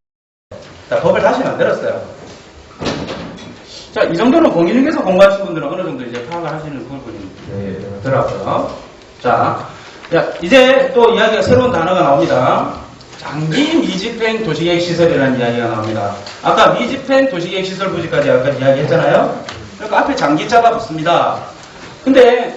자, 법을 다시 만들었어요. 자, 이 정도는 공인중개사 공부하신 분들은 어느 정도 이제 파악을 하시는 부분이 되더라고요. 자, 이제 또 이야기가 새로운 단어가 나옵니다. 장기 미집행 도시계획 시설이라는 이야기가 나옵니다. 아까 미집행 도시계획 시설 부지까지 아까 이야기했잖아요. 그러니까 앞에 장기자가 붙습니다. 근데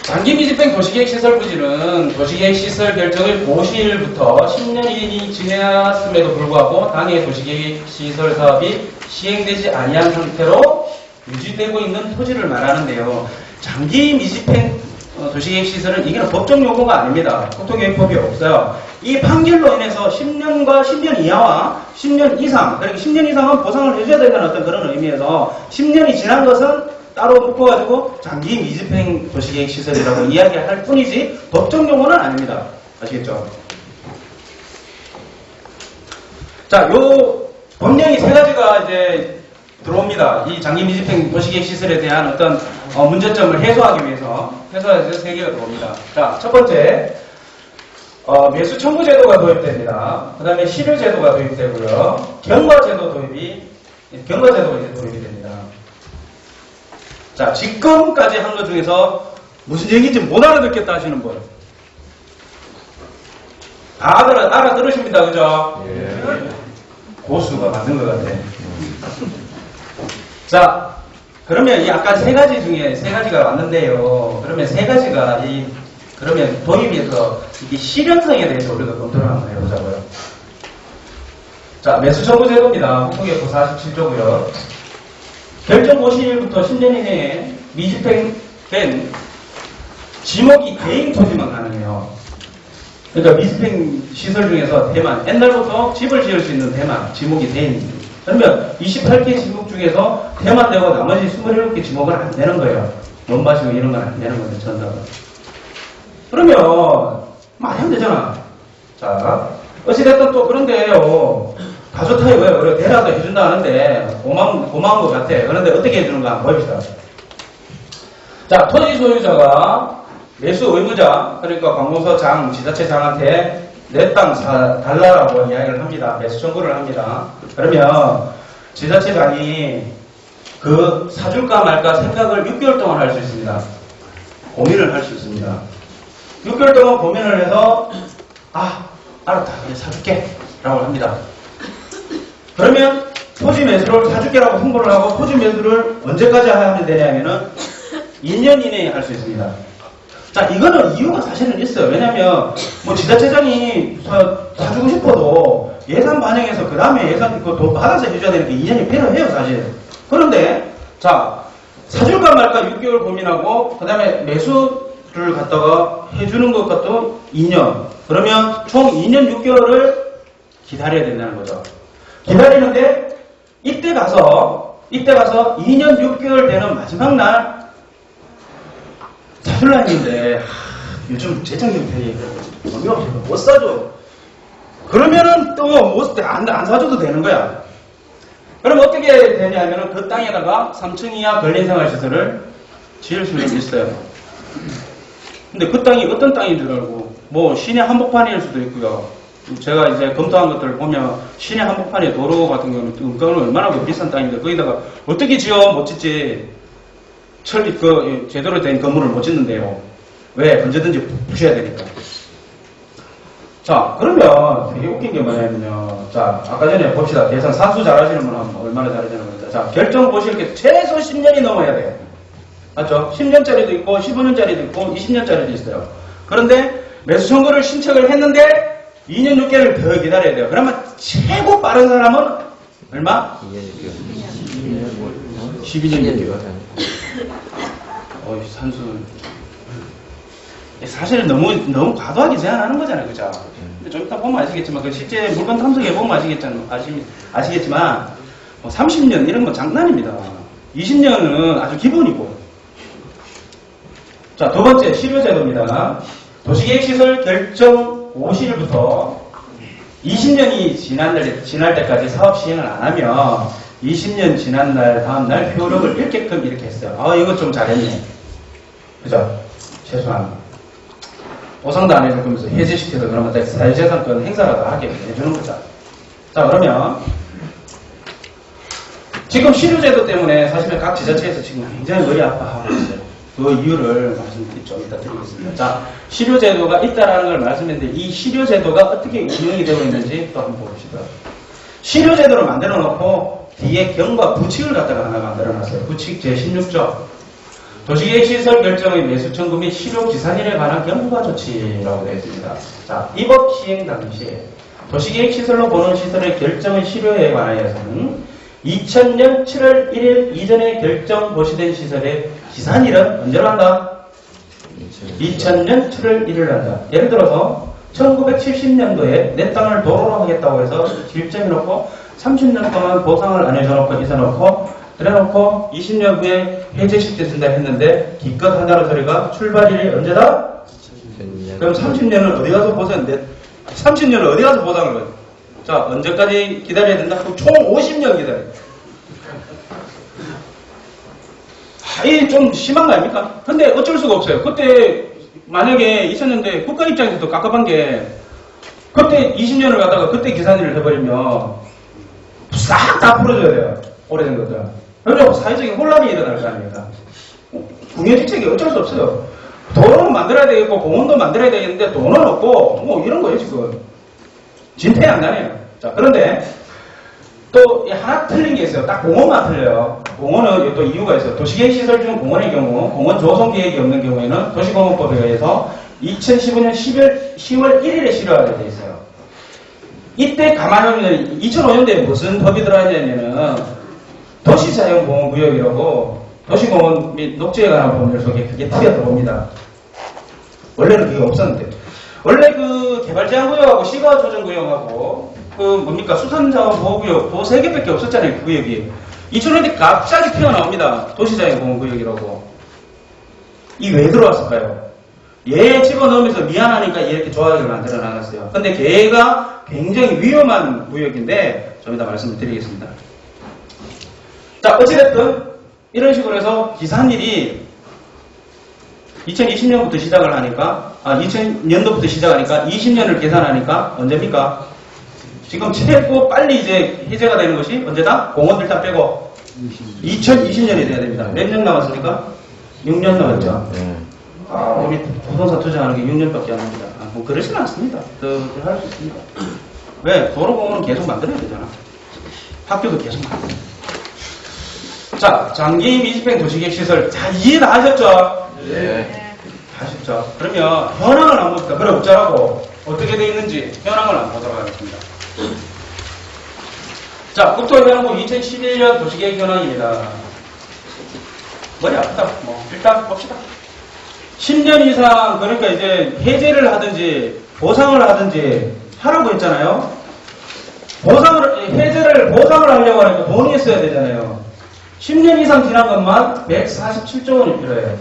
장기 미집행 도시계획 시설 부지는 도시계획 시설 결정을 고시일부터 10년이 지났음에도 불구하고 당해 도시계획 시설 사업이 시행되지 아니한 상태로 유지되고 있는 토지를 말하는데요. 장기 미집행 도시계획 시설은 이게 법적 용어가 아닙니다. 국토계획법이 없어요. 이 판결로 인해서 10년과 10년 이하와 10년 이상, 그러니까 10년 이상은 보상을 해줘야 된다는 어떤 그런 의미에서 10년이 지난 것은 따로 묶어가지고 장기 미집행 도시계획 시설이라고 이야기할 뿐이지 법적 용어는 아닙니다. 아시겠죠? 자, 요 법령이 세 가지가 이제 들어옵니다. 이 장기 미집행 도시계획 시설에 대한 어떤 문제점을 해소하기 위해서 세 개가 들어옵니다. 자, 첫 번째, 매수 청구 제도가 도입됩니다. 그 다음에 실효 제도가 도입되고요. 경과 제도가 이제 도입이 됩니다. 자, 지금까지 한 것 중에서 무슨 얘기인지 못 알아듣겠다 하시는 분. 다 알아들으십니다. 그죠? 예. 고수가 맞는 것 같아. 자, 그러면 이 아까 세 가지 중에 세 가지가 왔는데요. 그러면 세 가지가 그러면 도입해서 이게 실현성에 대해서 우리가 검토를 한번 해보자고요. 자, 매수 청구 제도입니다. 헌법개혁 47조고요. 결정 50일부터 10년 이내에 미집행된 지목이 대인 토지만 가능해요. 그러니까 미집행 시설 중에서 대만, 옛날부터 집을 지을 수 있는 대만, 지목이 대인. 그러면 28개 지목 중에서 대만 되고 나머지 27개 지목은 안 되는 거예요. 원바시고 이런 건 안 되는 거예요, 전담은. 그러면 많이 하면 되잖아. 자, 어찌됐든 또 그런데요. 다 좋다 이거예요. 그리고 대라도 해준다 하는데 고마운 것 같아. 그런데 어떻게 해주는가 한번 봅시다. 자, 토지 소유자가 매수 의무자, 그러니까 관공서장, 지자체장한테 내 땅 달라라고 이야기를 합니다. 매수 청구를 합니다. 그러면 지자체장이 그 사줄까 말까 생각을 6개월 동안 할 수 있습니다. 고민을 할 수 있습니다. 6개월 동안 고민을 해서 알았다. 그래 사줄게 라고 합니다. 그러면 토지 매수를 사줄게라고 홍보를 하고 토지 매수를 언제까지 하면 되냐면은 2년 이내에 할 수 있습니다. 자, 이거는 이유가 사실은 있어요. 왜냐면 뭐 지자체장이 사주고 싶어도 예산 반영해서 그 다음에 예산 돈 받아서 해줘야 되니까 2년이 필요해요, 사실. 그런데 자, 사줄까 말까 6개월 고민하고 그 다음에 매수를 갖다가 해주는 것 같도 2년. 그러면 총 2년 6개월을 기다려야 된다는 거죠. 기다리는데 이때 가서 2년 6개월 되는 마지막 날 사줄라 했는데 요즘 재정 형편이 의미 없어서 못 사줘. 그러면은 또 안 사줘도 되는 거야. 그럼 어떻게 되냐면은 그 땅에다가 3층 이하 근린생활시설을 지을 수는 있어요. 근데 그 땅이 어떤 땅인 줄 알고 뭐 시내 한복판일 수도 있고요. 제가 이제 검토한 것들을 보면 시내 한복판에 도로 같은 경우는 은가는 얼마나 비싼 땅인데 거기다가 어떻게 지어 못 짓지. 제대로 된 건물을 못 짓는데요. 왜? 언제든지 부셔야 되니까. 자, 그러면 되게 웃긴 게 뭐냐면요. 자, 아까 전에 봅시다. 계산 산수 잘하시는 분은 얼마나 잘하시는 겁니다. 자, 결정 보실 게 최소 10년이 넘어야 돼요. 맞죠? 10년짜리도 있고, 15년짜리도 있고, 20년짜리도 있어요. 그런데 매수 청구를 신청을 했는데 2년 6개월을 더 기다려야 돼요. 그러면 최고 빠른 사람은 얼마? 12년 6개월. 산수. 사실은 너무 과도하게 제한하는 거잖아요, 그죠? 근데 좀 이따 보면 아시겠지만, 그 실제 물건 탐색해보면 아시겠지만, 뭐 30년 이런 건 장난입니다. 20년은 아주 기본이고. 자, 두 번째, 실효제도입니다. 도시계획시설 결정 5시일부터 20년이 지날 때까지 사업 시행을 안 하면 20년 지난 날, 다음 날 효력을 잃게끔 이렇게 했어요. 이거 좀 잘했네. 그죠? 최소한. 보상도 안 해줄 거면서 해제시켜서 그러면 사유재산권 행사라도 하게 해주는 거죠. 자, 그러면 지금 실효제도 때문에 사실은 각 지자체에서 지금 굉장히 머리 아파하고 있어요. 그 이유를 좀 이따 드리겠습니다. 자, 실효제도가 있다라는 걸 말씀했는데 이 실효제도가 어떻게 운영이 되고 있는지 또 한번 봅시다. 실효제도를 만들어 놓고 뒤에 경과 부칙을 갖다가 하나 만들어 놨어요. 부칙 제16조. 도시계획시설 결정의 매수 청구 및 실효 기산일에 관한 경과 조치라고 되어 있습니다. 자, 이 법 시행 당시에 도시계획시설로 보는 시설의 결정의 실효에 관하여서는 2000년 7월 1일 이전에 결정 고시된 시설의 기산일은 언제로 한다? 2000년 7월 1일 한다. 예를 들어서 1970년도에 내 땅을 도로로 하겠다고 해서 길정해놓고 30년 동안 보상을 안 해줘놓고 있어놓고 그래놓고 20년 후에 해제시켜준다 했는데 기껏 한다는 소리가 출발일이 언제다? 그럼 30년을 어디 가서 보상인데 30년을 어디 가서 보상을 해요? 자, 언제까지 기다려야 된다? 그럼 총 50년 기다려. 이게 좀 심한 거 아닙니까? 근데 어쩔 수가 없어요. 그때 만약에 있었는데 국가 입장에서도 깝깝한 게 그때 20년을 갖다가 그때 기산일을 해버리면 싹 다 풀어줘야 돼요. 오래된 것들. 그래서 사회적인 혼란이 일어날 거 아닙니까? 국유지책이 어쩔 수 없어요. 도로는 만들어야 되겠고 공원도 만들어야 되겠는데 돈은 없고 뭐 이런 거예요 지금. 진퇴 안 나네요. 자, 그런데 또 하나 틀린 게 있어요. 딱 공원만 틀려요. 공원은 또 이유가 있어요. 도시계획시설 중 공원의 경우 공원 조성 계획이 없는 경우에는 도시공원법에 의해서 2015년 10월 1일에 실효하게 돼 있어요. 이때 가만히 보면 2005년도에 무슨 법이 들어왔냐면은 도시자연보호구역이라고 도시공원 및 녹지에 관한 법률 속에 그게 틀려 들어옵니다. 원래는 그게 없었는데. 원래 그 개발제한구역하고 시가조정구역하고 그 뭡니까 수산자원보호구역 그 세 개밖에 없었잖아요. 그 구역이. 2000년대 갑자기 튀어나옵니다. 도시자연보호구역이라고. 이게 왜 들어왔을까요? 얘 집어넣으면서 미안하니까 이렇게 조합을 만들어 놨어요. 근데 걔가 굉장히 위험한 구역인데 좀 이따 말씀을 드리겠습니다. 자, 어찌됐든 이런 식으로 해서 기사일이 2020년부터 시작을 하니까 2000년도부터 시작하니까 20년을 계산하니까 언제입니까? 지금 최고 빨리 이제 해제가 되는 것이 언제다? 공원들 다 빼고 2020년이 돼야 됩니다. 몇 년 남았습니까? 6년 남았죠. 우리 부동산 투자하는 게 6년밖에 안 됩니다. 뭐 그러지는 않습니다. 할 수 있습니다. 왜? 도로공원은 계속 만들어야 되잖아. 학교도 계속 만들어야 돼. 자, 장기 미집행 도시계획 시설. 자, 이해 다 하셨죠? 네. 하셨죠? 그러면 현황을 안 봅시다. 그래, 어쩌라고? 어떻게 돼 있는지 현황을 안 보도록 하겠습니다. 자, 국토해양부 2011년 도시계획 현황입니다. 머리 아프다. 뭐, 일단 봅시다. 10년 이상, 그러니까 이제 해제를 하든지, 보상을 하든지 하라고 했잖아요. 해제를 하려고 하니까 돈이 있어야 되잖아요. 10년 이상 지난 것만 147조 원이 필요해요.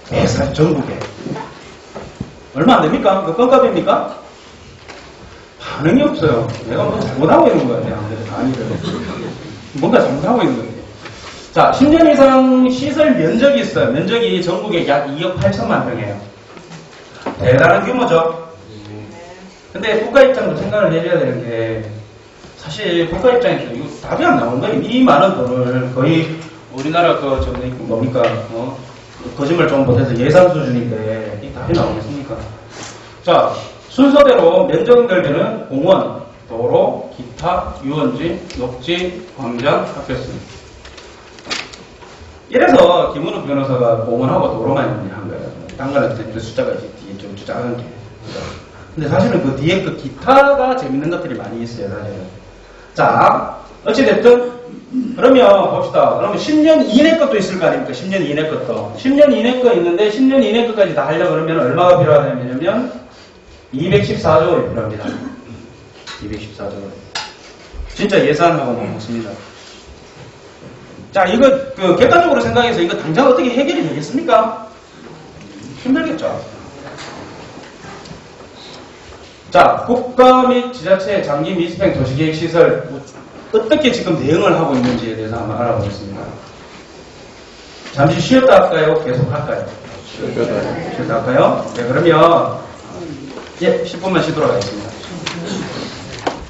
140, 전국에. 얼마 안 됩니까? 몇 건값입니까? 반응이 없어요. 내가 뭔가 잘못하고 있는 거 같아요. 아니래요. 뭔가 잘못하고 있는 거예요. 자, 10년 이상 시설 면적이 있어요. 면적이 전국에 약 2억 8천만 평이에요. 대단한 규모죠. 근데 국가 입장도 생각을 해줘야 되는 게 사실 국가 입장에서 이거 답이 안 나오는 거예요. 이 많은 돈을 거의 우리나라 뭡니까 거짓말 좀 못해서 예산 수준인데 이 답이 나오겠습니까? 자, 순서대로 면적별로는 공원, 도로, 기타, 유원지, 녹지, 광장, 학교였습니다. 이래서 김은우 변호사가 공원하고 도로만 한 거예요. 딴 거는 숫자가 뒤에 좀 작은 게. 근데 사실은 그 뒤에 그 기타가 재밌는 것들이 많이 있어요, 사실은. 자, 어찌됐든, 그러면 봅시다. 그러면 10년 이내 것도 있을 거 아닙니까? 10년 이내 것도. 10년 이내 거 있는데, 10년 이내 것까지 다 하려고 그러면 얼마가 필요하냐면, 214조 원이 필요합니다. 214조 원. 진짜 예산하고 못 먹습니다. 자, 이거, 객관적으로 생각해서 이거 당장 어떻게 해결이 되겠습니까? 힘들겠죠? 자, 국가 및 지자체 장기 미집행 도시계획 시설, 어떻게 지금 대응을 하고 있는지에 대해서 한번 알아보겠습니다. 잠시 쉬었다 할까요? 계속 할까요? 쉬었다 할까요? 네, 그러면, 10분만 쉬도록 하겠습니다.